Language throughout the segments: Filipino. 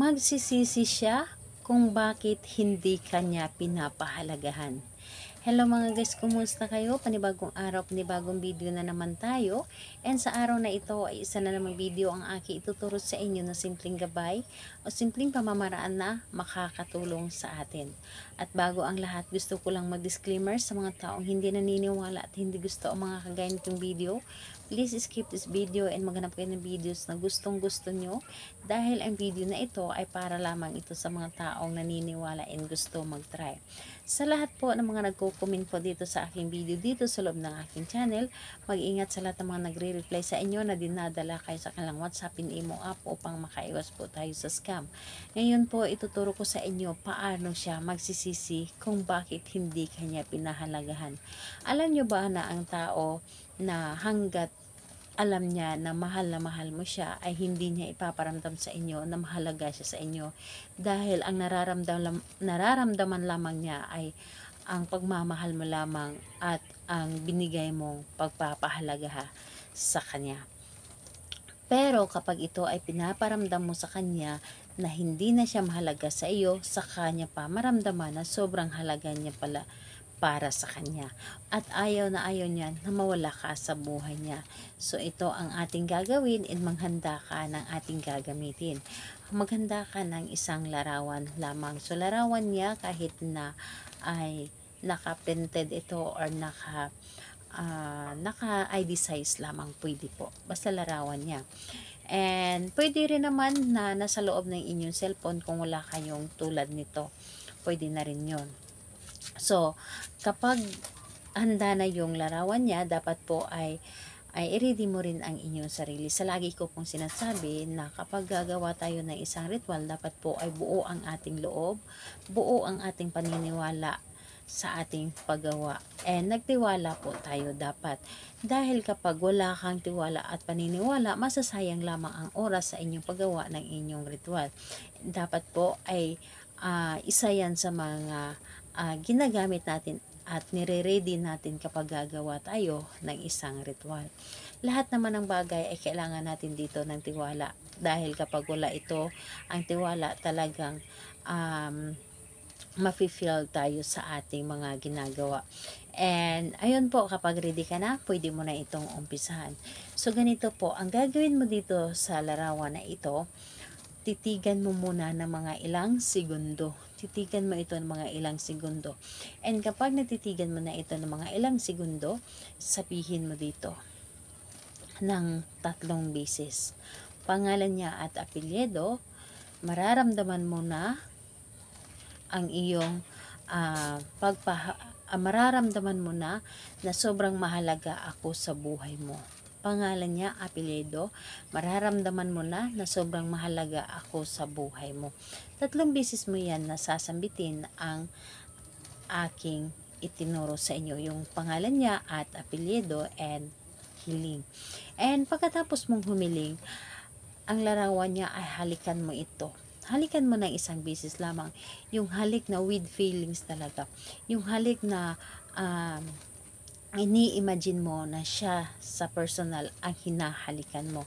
magsisisi siya kung bakit hindi kanya pinapahalagahan. Hello mga guys, kumusta kayo? Panibagong araw, panibagong video na naman tayo. And sa araw na ito ay isa na namang video ang aking ituturo sa inyo na simpleng gabay o simpleng pamamaraan na makakatulong sa atin. At bago ang lahat, gusto ko lang mag-disclaimer sa mga taong hindi naniniwala at hindi gusto ang mga kagaya nitong video. Please skip this video and maghanap kayo ng videos na gustong gusto nyo dahil ang video na ito ay para lamang ito sa mga taong naniniwala and gusto mag-try. Sa lahat po ng mga nagko-comment po dito sa aking video dito sa loob ng aking channel, mag-ingat sa lahat ng mga nagre-reply sa inyo na dinadala kayo sa kanilang WhatsApp and Imo app upang makaiwas po tayo sa scam. Ngayon po ituturo ko sa inyo paano siya magsisisi kung bakit hindi kanya pinahalagahan. Alam nyo ba na ang tao na hanggat alam niya na mahal mo siya ay hindi niya ipaparamdam sa inyo na mahalaga siya sa inyo dahil ang nararamdaman lamang niya ay ang pagmamahal mo lamang at ang binigay mong pagpapahalaga sa kanya. Pero kapag ito ay pinaparamdam mo sa kanya na hindi na siya mahalaga sa iyo, sa kanya pa maramdaman na sobrang halaga niya pala para sa kanya at ayaw niya na mawala ka sa buhay niya. So ito ang ating gagawin and maghanda ka ng ating gagamitin. Maghanda ka ng isang larawan lamang. So larawan niya kahit na ay naka-printed ito or naka ID size lamang pwede po. Basta larawan niya. And pwede rin naman na nasa loob ng inyong cellphone kung wala kayong tulad nito. Pwede na rin yon. So, kapag handa na yung larawan niya, dapat po ay i-ready mo rin ang inyong sarili. Sa lagi ko pong sinasabi na kapag gagawa tayo ng isang ritual, dapat po ay buo ang ating loob, buo ang ating paniniwala sa ating paggawa. And nagtiwala po tayo dapat. Dahil kapag wala kang tiwala at paniniwala, masasayang lamang ang oras sa inyong paggawa ng inyong ritual. Dapat po ay isa yan sa mga ginagamit natin at nire-ready natin kapag gagawa tayo ng isang ritual. Lahat naman ng bagay ay kailangan natin dito ng tiwala dahil kapag wala ito, ang tiwala talagang mafe-feel tayo sa ating mga ginagawa. And ayun po, kapag ready ka na, pwede mo na itong umpisahan. So ganito po, ang gagawin mo dito sa larawan na ito, titigan mo muna ng mga ilang segundo. Titigan mo ito ng mga ilang segundo. And kapag natitigan mo na ito ng mga ilang segundo, sabihin mo dito ng 3 beses. Pangalan niya at apelyido, mararamdaman mo na ang iyong mararamdaman mo na sobrang mahalaga ako sa buhay mo. Pangalan niya, apelyido, mararamdaman mo na sobrang mahalaga ako sa buhay mo. 3 beses mo yan na sasambitin ang aking itinuro sa inyo. Yung pangalan niya at apelyido and hiling. And pagkatapos mong humiling, ang larawan niya ay halikan mo ito. Halikan mo ng 1 beses lamang. Yung halik na with feelings talaga. Yung halik na ini-imagine mo na siya sa personal ang hinahalikan mo.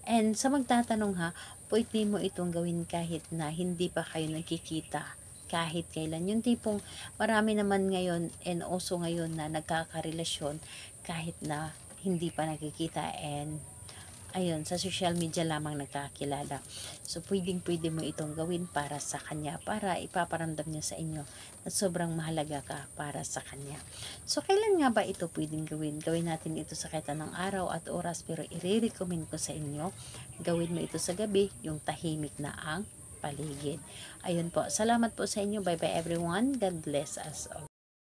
And sa magtatanong ha, pwede mo itong gawin kahit na hindi pa kayo nagkikita. Kahit kailan. Yung tipong marami naman ngayon and also ngayon na nagkakarelasyon kahit na hindi pa nagkikita and ayun, sa social media lamang nagkakilala. So, pwede mo itong gawin para sa kanya, para ipaparamdam niya sa inyo na sobrang mahalaga ka para sa kanya. So, kailan nga ba ito pwedeng gawin? Gawin natin ito sa kahit anong araw at oras, pero i-recommend ko sa inyo, gawin mo ito sa gabi, yung tahimik na ang paligid. Ayun po, salamat po sa inyo. Bye-bye everyone. God bless us all.